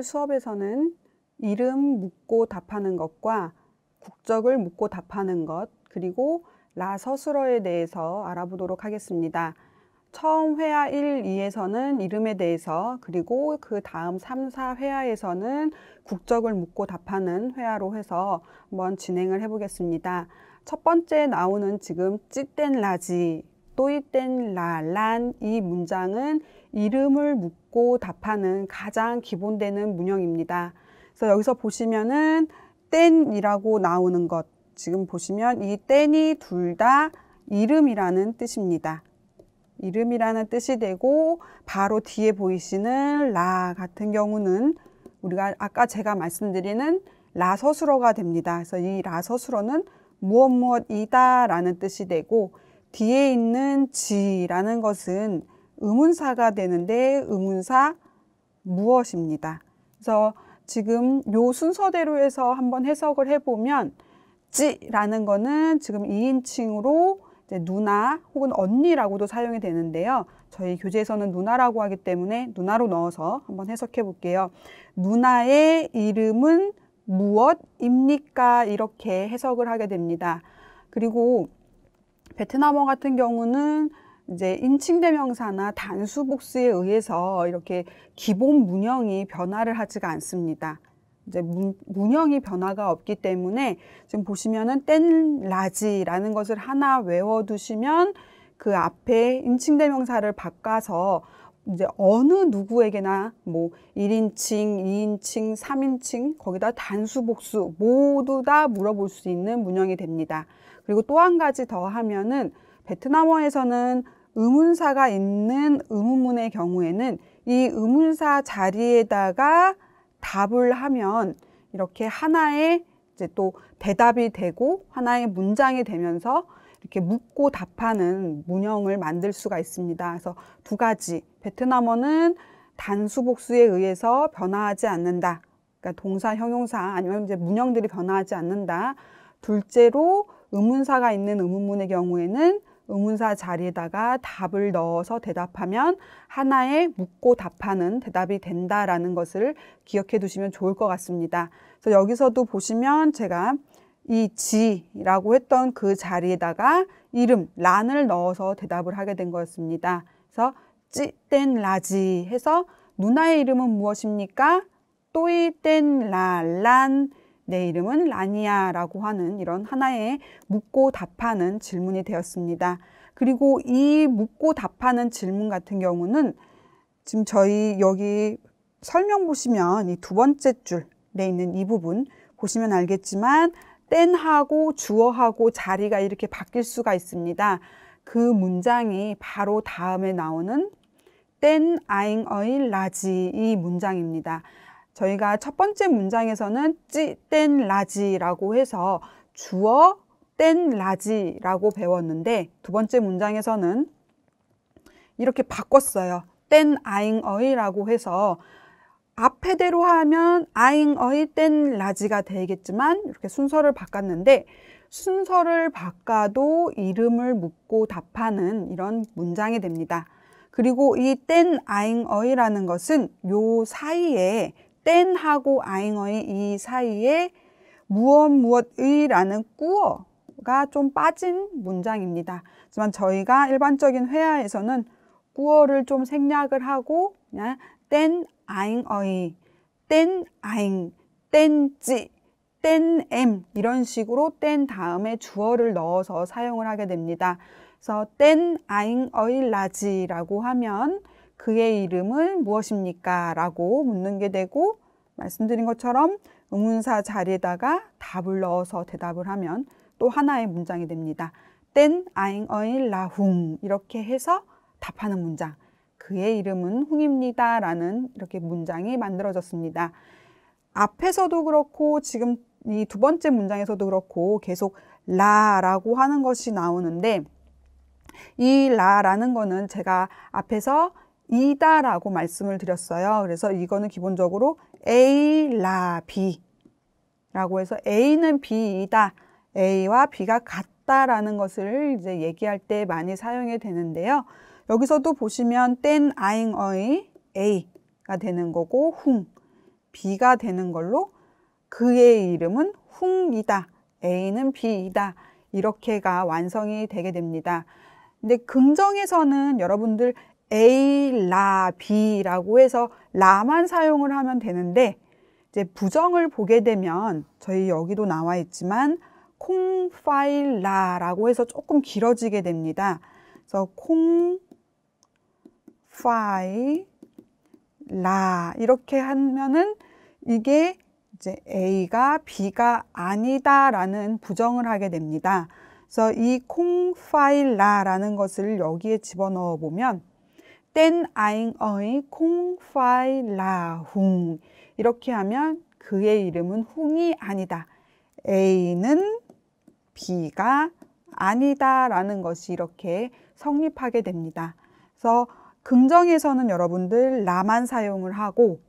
오늘 수업에서는 이름 묻고 답하는 것과 국적을 묻고 답하는 것, 그리고 라서술어에 대해서 알아보도록 하겠습니다. 처음 회화 1, 2에서는 이름에 대해서, 그리고 그 다음 3, 4회화에서는 국적을 묻고 답하는 회화로 해서 한번 진행을 해보겠습니다. 첫 번째 나오는 지금 찌땐 라지, 또이땐 란 이 문장은 이름을 묻고 답하는 가장 기본되는 문형입니다. 그래서 여기서 보시면은 땐이라고 나오는 것, 지금 보시면 이 땐이 둘 다 이름이라는 뜻입니다. 이름이라는 뜻이 되고, 바로 뒤에 보이시는 라 같은 경우는 우리가 아까 제가 말씀드리는 라서술어가 됩니다. 그래서 이 라서술어는 무엇이다 라는 뜻이 되고, 뒤에 있는 지라는 것은 의문사가 되는데 의문사 무엇입니다. 그래서 지금 요 순서대로 해서 한번 해석을 해보면, 찌라는 거는 지금 2인칭으로 누나 혹은 언니라고도 사용이 되는데요. 저희 교재에서는 누나라고 하기 때문에 누나로 넣어서 한번 해석해 볼게요. 누나의 이름은 무엇입니까? 이렇게 해석을 하게 됩니다. 그리고 베트남어 같은 경우는 이제 인칭대명사나 단수복수에 의해서 이렇게 기본 문형이 변화를 하지가 않습니다. 이제 문형이 변화가 없기 때문에 지금 보시면은 땐 라지라는 것을 하나 외워두시면 그 앞에 인칭대명사를 바꿔서 이제 어느 누구에게나 뭐 1인칭, 2인칭, 3인칭 거기다 단수복수 모두 다 물어볼 수 있는 문형이 됩니다. 그리고 또 한 가지 더 하면은 베트남어에서는 의문사가 있는 의문문의 경우에는 이 의문사 자리에다가 답을 하면 이렇게 하나의 이제 또 대답이 되고 하나의 문장이 되면서 이렇게 묻고 답하는 문형을 만들 수가 있습니다. 그래서 두 가지, 베트남어는 단수복수에 의해서 변화하지 않는다. 그러니까 동사, 형용사 아니면 이제 문형들이 변화하지 않는다. 둘째로 의문사가 있는 의문문의 경우에는 의문사 자리에다가 답을 넣어서 대답하면 하나의 묻고 답하는 대답이 된다라는 것을 기억해 두시면 좋을 것 같습니다. 그래서 여기서도 보시면 제가 이 지라고 했던 그 자리에다가 이름, 란을 넣어서 대답을 하게 된 거였습니다. 그래서 찌땐 라지 해서 누나의 이름은 무엇입니까? 또이땐 란, 내 이름은 란이야 라고 하는 이런 하나의 묻고 답하는 질문이 되었습니다. 그리고 이 묻고 답하는 질문 같은 경우는 지금 저희 여기 설명 보시면 이 두 번째 줄에 있는 이 부분 보시면 알겠지만 땐하고 주어하고 자리가 이렇게 바뀔 수가 있습니다. 그 문장이 바로 다음에 나오는 땐 아잉어이 라지 이 문장입니다. 저희가 첫 번째 문장에서는 찌땐 라지라고 해서 주어 땐 라지라고 배웠는데, 두 번째 문장에서는 이렇게 바꿨어요. 땐 아잉어이라고 해서 앞에대로 하면 아잉어이 땐 라지가 되겠지만 이렇게 순서를 바꿨는데, 순서를 바꿔도 이름을 묻고 답하는 이런 문장이 됩니다. 그리고 이 땐 아잉어이라는 것은 요 사이에 땐하고 아잉어이 이 사이에 무엇의라는 꾸어가 좀 빠진 문장입니다. 하지만 저희가 일반적인 회화에서는 꾸어를 좀 생략을 하고 그냥 땐 아잉어이, 땐 아잉, 땐찌, 땐엠 이런 식으로 땐 다음에 주어를 넣어서 사용을 하게 됩니다. 그래서 땐 아잉어이 라지라고 하면 그의 이름은 무엇입니까? 라고 묻는 게 되고, 말씀드린 것처럼 의문사 자리에다가 답을 넣어서 대답을 하면 또 하나의 문장이 됩니다. 땐 아잉어이 라훈 이렇게 해서 답하는 문장. 그의 이름은 훈입니다. 라는 이렇게 문장이 만들어졌습니다. 앞에서도 그렇고 지금 이 두 번째 문장에서도 그렇고 계속 라라고 하는 것이 나오는데, 이 라라는 거는 제가 앞에서 이다라고 말씀을 드렸어요. 그래서 이거는 기본적으로 A, 라, B 라고 해서 A는 B이다, A와 B가 같다라는 것을 이제 얘기할 때 많이 사용이 되는데요. 여기서도 보시면 땐 아잉어이 A가 되는 거고, 훈 B가 되는 걸로 그의 이름은 훅이다. A는 B이다. 이렇게가 완성이 되게 됩니다. 근데 긍정에서는 여러분들 A, 라, B라고 해서 라만 사용을 하면 되는데 이제 부정을 보게 되면 저희 여기도 나와 있지만 콩파일라라고 해서 조금 길어지게 됩니다. 그래서 콩파일라 이렇게 하면은 이게 이제 A가 B가 아니다라는 부정을 하게 됩니다. 그래서 이 콩파일라라는 것을 여기에 집어넣어 보면 땐 아잉의 콩파일라 훙 이렇게 하면 그의 이름은 훙이 아니다. A는 B가 아니다 라는 것이 이렇게 성립하게 됩니다. 그래서 긍정에서는 여러분들 라만 사용을 하고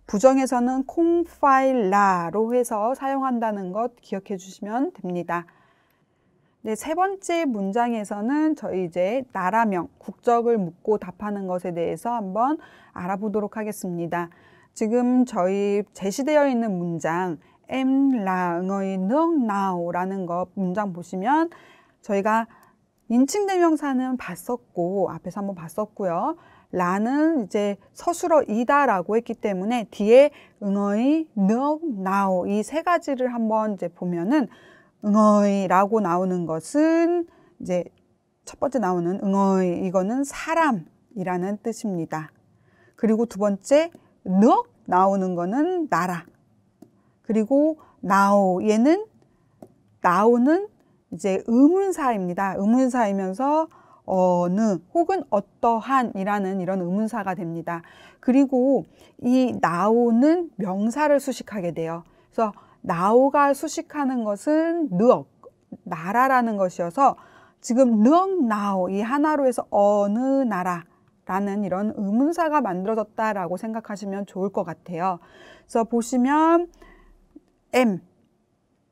부정에서는 콩파일라로 해서 사용한다는 것 기억해 주시면 됩니다. 네, 세 번째 문장에서는 저희 이제 나라명, 국적을 묻고 답하는 것에 대해서 한번 알아보도록 하겠습니다. 지금 저희 제시되어 있는 문장 em là người nước nào 라는 거 문장 보시면 저희가 인칭대명사는 봤었고 앞에서 한번 봤었고요. 라는 이제 서술어이다 라고 했기 때문에 뒤에 응어이, nước nào 이 세 가지를 한번 이제 보면은 응어이라고 나오는 것은 이제 첫 번째 나오는 응어이 이거는 사람이라는 뜻입니다. 그리고 두 번째 nước 나오는 거는 나라. 그리고 nào 얘는 나오는 이제 의문사입니다. 의문사이면서 어느 혹은 어떠한 이라는 이런 의문사가 됩니다. 그리고 이 나오는 명사를 수식하게 돼요. 그래서 나오가 수식하는 것은 nước, 나라라는 것이어서 지금 nước nào 이 하나로 해서 어느 나라라는 이런 의문사가 만들어졌다라고 생각하시면 좋을 것 같아요. 그래서 보시면 em,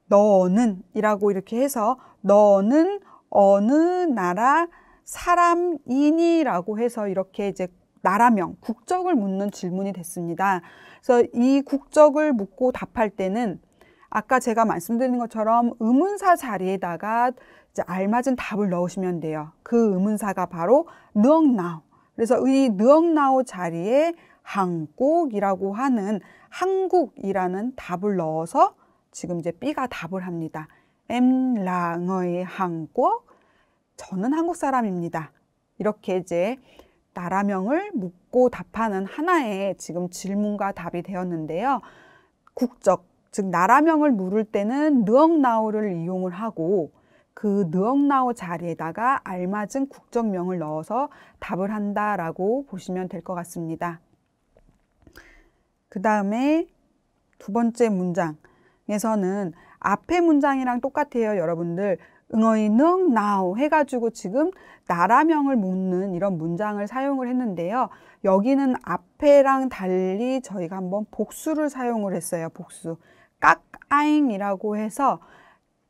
너는 이라고 이렇게 해서 너는 어느 나라 사람이니 라고 해서 이렇게 이제 나라명, 국적을 묻는 질문이 됐습니다. 그래서 이 국적을 묻고 답할 때는 아까 제가 말씀드린 것처럼 의문사 자리에다가 이제 알맞은 답을 넣으시면 돼요. 그 의문사가 바로 nước nào. 그래서 이 nước nào 자리에 한국이라고 하는 한국이라는 답을 넣어서 지금 이제 B가 답을 합니다. Em là người Hàn Quốc. 저는 한국 사람입니다. 이렇게 이제 나라명을 묻고 답하는 하나의 지금 질문과 답이 되었는데요. 국적, 즉 나라명을 물을 때는 nước 나우를 이용을 하고 그 nước 나우 자리에다가 알맞은 국적명을 넣어서 답을 한다라고 보시면 될 것 같습니다. 그 다음에 두 번째 문장에서는 앞에 문장이랑 똑같아요. 여러분들 응어이 nước nào 해가지고 지금 나라명을 묻는 이런 문장을 사용을 했는데요. 여기는 앞에랑 달리 저희가 한번 복수를 사용을 했어요. 복수. các anh 이라고 해서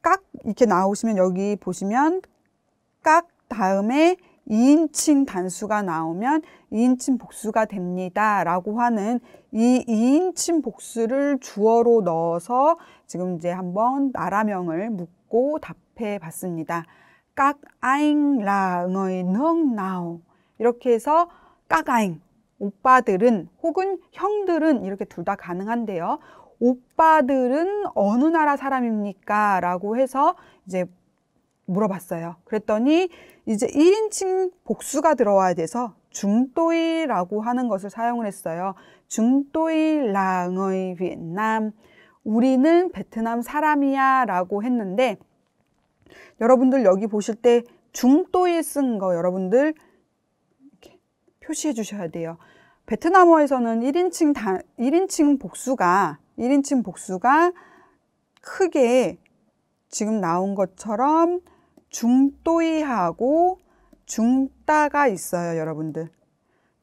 깍 이렇게 나오시면 여기 보시면 깍 다음에 2인칭 단수가 나오면 2인칭 복수가 됩니다 라고 하는 이 2인칭 복수를 주어로 넣어서 지금 이제 한번 나라명을 묻고 답해 봤습니다. các anh là người nước nào 이렇게 해서 các anh 오빠들은 혹은 형들은 이렇게 둘 다 가능한데요. 오빠들은 어느 나라 사람입니까? 라고 해서 이제 물어봤어요. 그랬더니 이제 1인칭 복수가 들어와야 돼서 중도이라고 하는 것을 사용을 했어요. 중도이 랑의 베트남 우리는 베트남 사람이야 라고 했는데 여러분들 여기 보실 때 중도이 쓴 거 여러분들 이렇게 표시해 주셔야 돼요. 베트남어에서는 1인칭 복수가 크게 지금 나온 것처럼 중도이하고 중따가 있어요, 여러분들.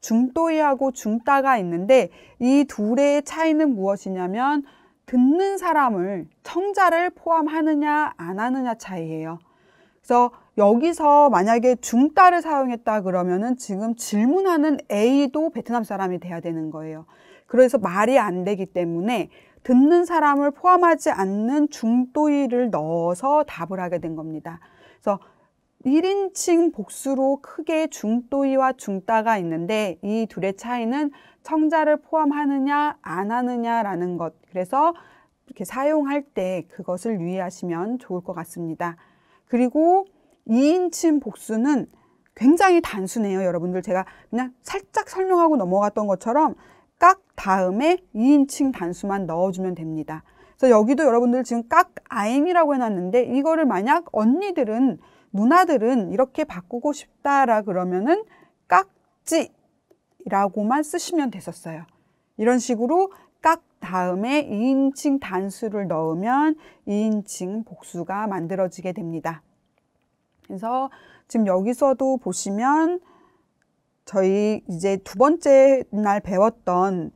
중도이하고 중따가 있는데 이 둘의 차이는 무엇이냐면 듣는 사람을 청자를 포함하느냐 안 하느냐 차이예요. 그래서 여기서 만약에 중따를 사용했다 그러면은 지금 질문하는 A도 베트남 사람이 돼야 되는 거예요. 그래서 말이 안 되기 때문에 듣는 사람을 포함하지 않는 중도의를 넣어서 답을 하게 된 겁니다. 그래서 1인칭 복수로 크게 중도의와 중따가 있는데 이 둘의 차이는 청자를 포함하느냐 안 하느냐라는 것. 그래서 이렇게 사용할 때 그것을 유의하시면 좋을 것 같습니다. 그리고 2인칭 복수는 굉장히 단순해요. 여러분들 제가 그냥 살짝 설명하고 넘어갔던 것처럼 깍 다음에 2인칭 단수만 넣어주면 됩니다. 그래서 여기도 여러분들 지금 깍 아잉이라고 해놨는데 이거를 만약 언니들은 누나들은 이렇게 바꾸고 싶다라 그러면은 깍지라고만 쓰시면 됐었어요. 이런 식으로 깍 다음에 2인칭 단수를 넣으면 2인칭 복수가 만들어지게 됩니다. 그래서 지금 여기서도 보시면 저희 이제 두 번째 날 배웠던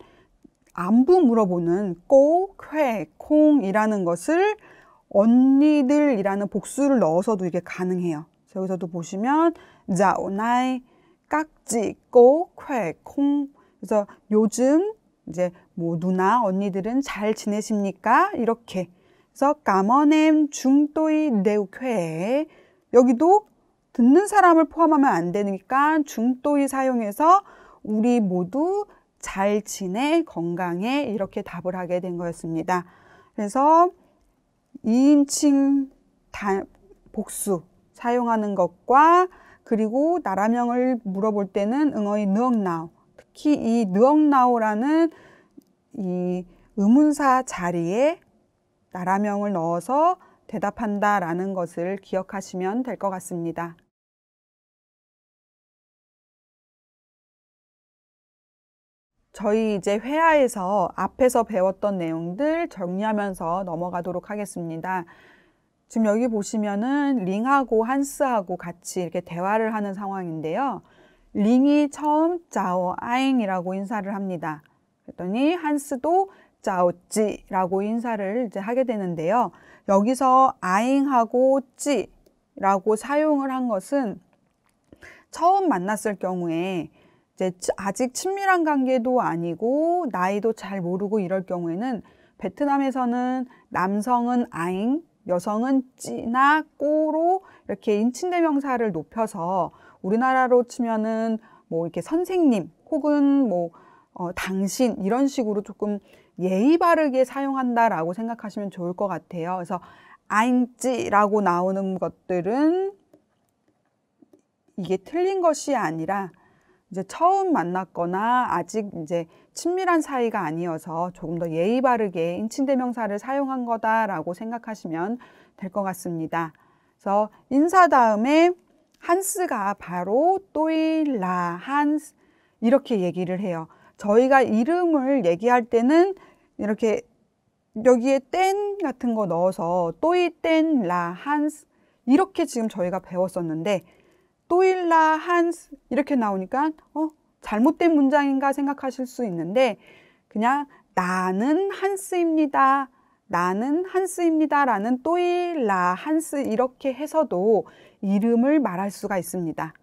안부 물어보는 꼬, 쾌, 콩이라는 것을 언니들이라는 복수를 넣어서도 이게 가능해요. 여기서도 보시면 자오나이, 깍지, 꼬, 쾌, 콩. 그래서 요즘 이제 뭐 누나, 언니들은 잘 지내십니까? 이렇게. 그래서 까머넴 중도이 네우쾌. 여기도 듣는 사람을 포함하면 안 되니까 중도의 사용해서 우리 모두 잘 지내, 건강해 이렇게 답을 하게 된 거였습니다. 그래서 2인칭 복수 사용하는 것과 그리고 나라명을 물어볼 때는 응어이 느엉나오, 특히 이 느엉나오라는 이 의문사 자리에 나라명을 넣어서 대답한다라는 것을 기억하시면 될 것 같습니다. 저희 이제 회화에서 앞에서 배웠던 내용들 정리하면서 넘어가도록 하겠습니다. 지금 여기 보시면은 링하고 한스하고 같이 이렇게 대화를 하는 상황인데요. 링이 처음 짜오 아잉이라고 인사를 합니다. 그랬더니 한스도 짜오찌라고 인사를 이제 하게 되는데요. 여기서 아잉하고 찌라고 사용을 한 것은 처음 만났을 경우에 이제 아직 친밀한 관계도 아니고 나이도 잘 모르고 이럴 경우에는 베트남에서는 남성은 아잉, 여성은 찌나 꼬로 이렇게 인칭대명사를 높여서 우리나라로 치면은 뭐 이렇게 선생님 혹은 뭐 당신 이런 식으로 조금 예의 바르게 사용한다라고 생각하시면 좋을 것 같아요. 그래서 아잉찌라고 나오는 것들은 이게 틀린 것이 아니라 이제 처음 만났거나 아직 이제 친밀한 사이가 아니어서 조금 더 예의 바르게 인칭대명사를 사용한 거다라고 생각하시면 될 것 같습니다. 그래서 인사 다음에 한스가 바로 또이라 한스 이렇게 얘기를 해요. 저희가 이름을 얘기할 때는 이렇게 여기에 땐 같은 거 넣어서 또이 땐 라 한스 이렇게 지금 저희가 배웠었는데 또일라 한스 이렇게 나오니까 잘못된 문장인가 생각하실 수 있는데 그냥 나는 한스입니다. 나는 한스입니다. 라는 또일라 한스 이렇게 해서도 이름을 말할 수가 있습니다.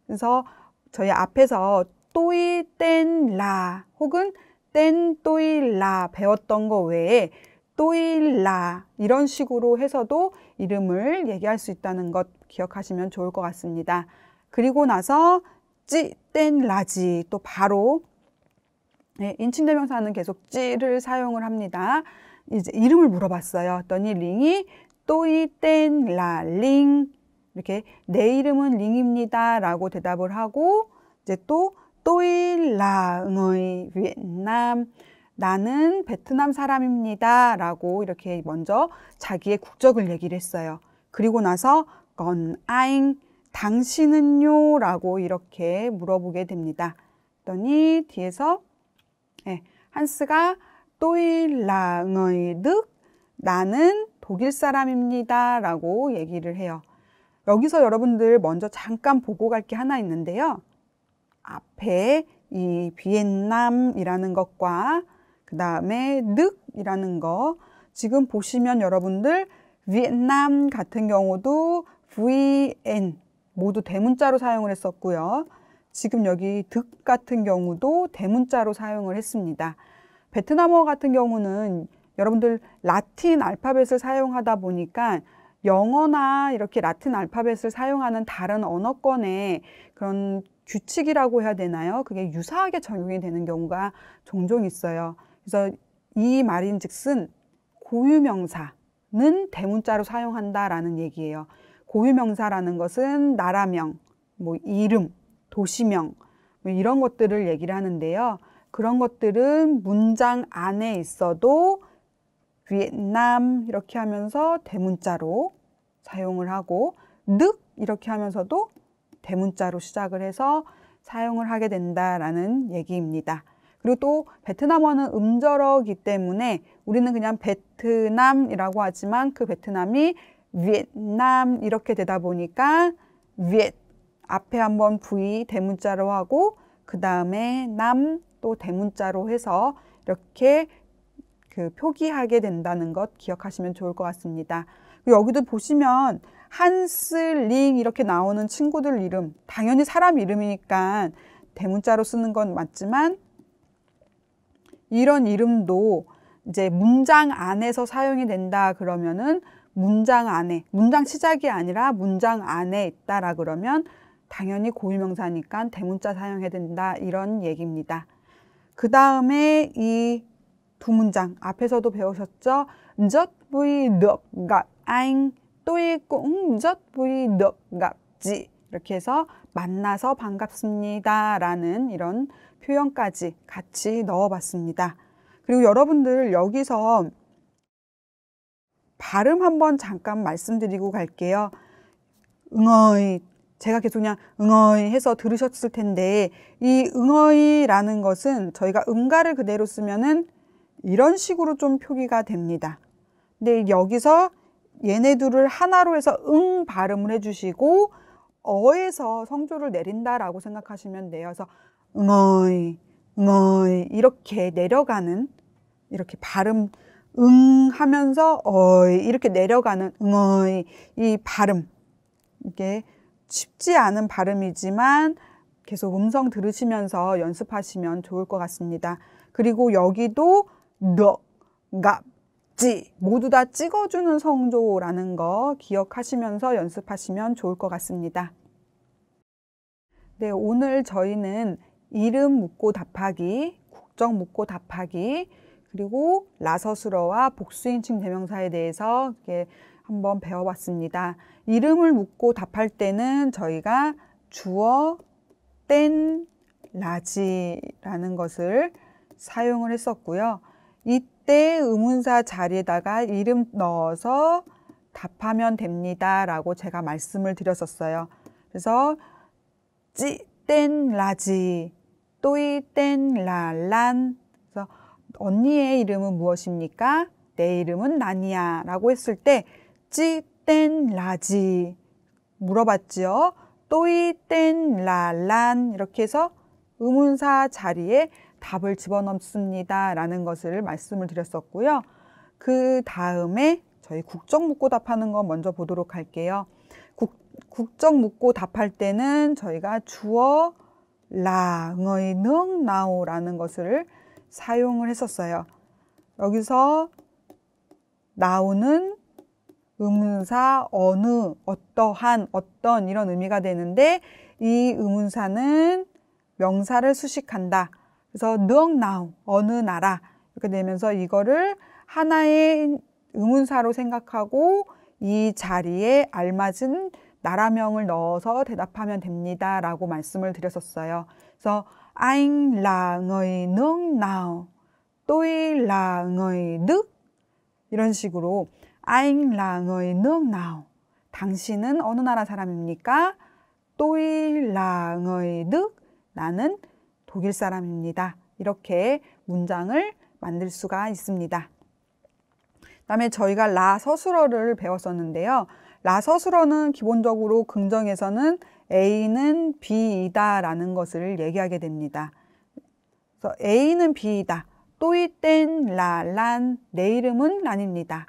그래서 저희 앞에서 또이 땐라 혹은 땐 또일라 배웠던 거 외에 또일라 이런 식으로 해서도 이름을 얘기할 수 있다는 것 기억하시면 좋을 것 같습니다. 그리고 나서 찌, 땐, 라지 또 바로 인칭대명사는 계속 찌를 사용을 합니다. 이제 이름을 물어봤어요. 했더니 링이 또이, 땐, 라, 링 이렇게 내 이름은 링입니다 라고 대답을 하고 이제 또 또이, 라, 응어이, 베트남 나는 베트남 사람입니다 라고 이렇게 먼저 자기의 국적을 얘기를 했어요. 그리고 나서 건 아잉 당신은요? 라고 이렇게 물어보게 됩니다. 그랬더니 뒤에서 한스가 또일랑의 득 나는 독일 사람입니다 라고 얘기를 해요. 여기서 여러분들 먼저 잠깐 보고 갈 게 하나 있는데요. 앞에 이 비엔남이라는 것과 그 다음에 늑이라는 거 지금 보시면 여러분들 비엔남 같은 경우도 VN 모두 대문자로 사용을 했었고요. 지금 여기 득 같은 경우도 대문자로 사용을 했습니다. 베트남어 같은 경우는 여러분들 라틴 알파벳을 사용하다 보니까 영어나 이렇게 라틴 알파벳을 사용하는 다른 언어권의 그런 규칙이라고 해야 되나요? 그게 유사하게 적용이 되는 경우가 종종 있어요. 그래서 이 말인즉슨 고유명사는 대문자로 사용한다라는 얘기예요. 고유명사라는 것은 나라명, 뭐 이름, 도시명 뭐 이런 것들을 얘기를 하는데요. 그런 것들은 문장 안에 있어도 베트남 이렇게 하면서 대문자로 사용을 하고 늑 이렇게 하면서도 대문자로 시작을 해서 사용을 하게 된다라는 얘기입니다. 그리고 또 베트남어는 음절어이기 때문에 우리는 그냥 베트남이라고 하지만 그 베트남이 베트남 이렇게 되다 보니까 벳 앞에 한번 V 대문자로 하고 그 다음에 남 또 대문자로 해서 이렇게 표기하게 된다는 것 기억하시면 좋을 것 같습니다. 여기도 보시면 한슬링 이렇게 나오는 친구들 이름, 당연히 사람 이름이니까 대문자로 쓰는 건 맞지만 이런 이름도 이제 문장 안에서 사용이 된다 그러면은 문장 안에, 문장 시작이 아니라 문장 안에 있다라 그러면 당연히 고유명사니까 대문자 사용해야 된다 이런 얘기입니다. 그 다음에 이 두 문장 앞에서도 배우셨죠? rất vui được gặp anh, tôi cũng rất vui được gặp chị. 이렇게 해서 만나서 반갑습니다 라는 이런 표현까지 같이 넣어봤습니다. 그리고 여러분들 여기서 발음 한번 잠깐 말씀드리고 갈게요. 응어이, 제가 계속 그냥 응어이 해서 들으셨을 텐데 이 응어이라는 것은 저희가 음가를 그대로 쓰면은 이런 식으로 좀 표기가 됩니다. 근데 여기서 얘네들을 하나로 해서 응 발음을 해주시고 어에서 성조를 내린다라고 생각하시면 돼요. 그래서 응어이, 응어이 이렇게 내려가는 이렇게 발음 응 하면서 어이 이렇게 내려가는 응어이 이 발음 이게 쉽지 않은 발음이지만 계속 음성 들으시면서 연습하시면 좋을 것 같습니다. 그리고 여기도 너, 갑, 지 모두 다 찍어주는 성조라는 거 기억하시면서 연습하시면 좋을 것 같습니다. 네, 오늘 저희는 이름 묻고 답하기, 국적 묻고 답하기, 그리고 라서술어와 복수인칭 대명사에 대해서 한번 배워봤습니다. 이름을 묻고 답할 때는 저희가 주어, 땐, 라지라는 것을 사용을 했었고요. 이때 의문사 자리에다가 이름 넣어서 답하면 됩니다 라고 제가 말씀을 드렸었어요. 그래서 찌, 땐, 라지, 또이, 땐, 란. 그래서 언니의 이름은 무엇입니까? 내 이름은 나니야 라고 했을 때 찌, 땐, 라지 물어봤지요. 또이, 땐, 란 이렇게 해서 의문사 자리에 답을 집어넣습니다 라는 것을 말씀을 드렸었고요. 그 다음에 저희 국적 묻고 답하는 거 먼저 보도록 할게요. 국적 묻고 답할 때는 저희가 주어, 라, 응어이, 능, 나오 라는 것을 사용을 했었어요. 여기서 나오는 의문사 어느, 어떠한, 어떤 이런 의미가 되는데 이 의문사는 명사를 수식한다. 그래서 능, 나오, 어느 나라 이렇게 되면서 이거를 하나의 의문사로 생각하고 이 자리에 알맞은 나라명을 넣어서 대답하면 됩니다 라고 말씀을 드렸었어요. 그래서 anh là người nước nào, tôi là người Đức 이런 식으로 anh là người nước nào 당신은 어느 나라 사람입니까? tôi là người Đức 나는 독일 사람입니다. 이렇게 문장을 만들 수가 있습니다. 그다음에 저희가 라서술어를 배웠었는데요. 라서술어는 기본적으로 긍정에서는 A는 B이다 라는 것을 얘기하게 됩니다. 그래서 A는 B이다. 또이 땐 란, 내 이름은 란입니다.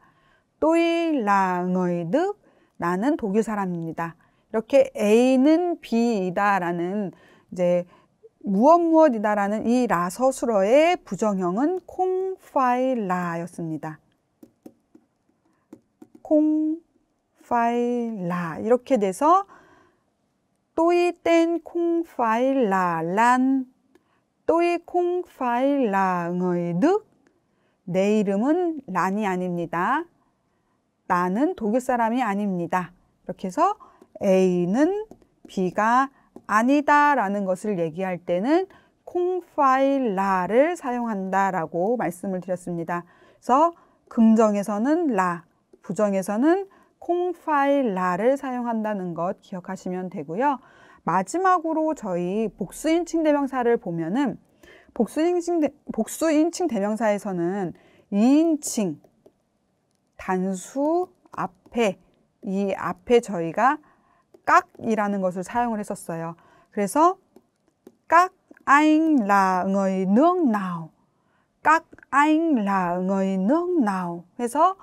또이 랑의 득, 나는 독일 사람입니다. 이렇게 A는 B이다 라는 이제 무엇무엇이다라는 이 라 서술어의 부정형은 콩파일라였습니다. 콩파일라 이렇게 돼서 또이 땐 콩파일라 란 또이 콩파일라의 늑 내 이름은 란이 아닙니다. 나는 독일 사람이 아닙니다. 이렇게 해서 A는 B가 아니다 라는 것을 얘기할 때는 콩파일라를 사용한다라고 말씀을 드렸습니다. 그래서 긍정에서는 라, 부정에서는 콩파일라를 사용한다는 것 기억하시면 되고요. 마지막으로 저희 복수인칭 대명사를 보면은 복수인칭 대명사에서는 2인칭 단수 앞에 이 앞에 저희가 깍이라는 것을 사용을 했었어요. 그래서 깍 anh là người nước nào, 깍 anh là người nước nào 해서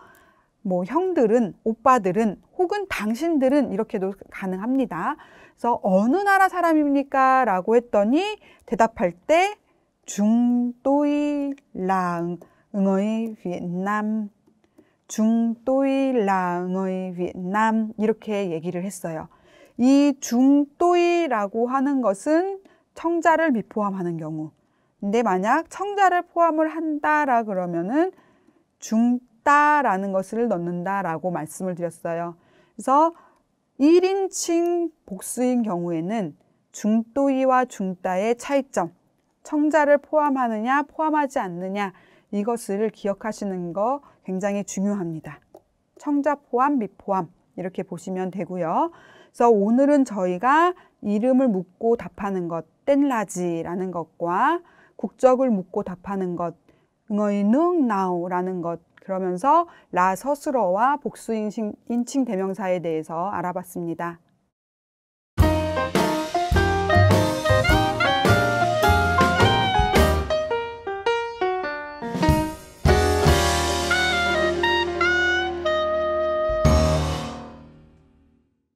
뭐 형들은, 오빠들은 혹은 당신들은 이렇게도 가능합니다. 그래서 어느 나라 사람입니까? 라고 했더니 대답할 때 Chúng tôi là người Việt Nam, Chúng tôi là người Việt Nam 이렇게 얘기를 했어요. 이 중또이라고 하는 것은 청자를 미포함하는 경우. 근데 만약 청자를 포함을 한다라 그러면은 중따라는 것을 넣는다라고 말씀을 드렸어요. 그래서 1인칭 복수인 경우에는 중또이와 중따의 차이점, 청자를 포함하느냐 포함하지 않느냐 이것을 기억하시는 거 굉장히 중요합니다. 청자 포함, 미포함 이렇게 보시면 되고요. 그래서 오늘은 저희가 이름을 묻고 답하는 것, 땐라지라는 것과 국적을 묻고 답하는 것, người nước 나오라는 것 그러면서 라 서술어와 복수인칭 대명사에 대해서 알아봤습니다.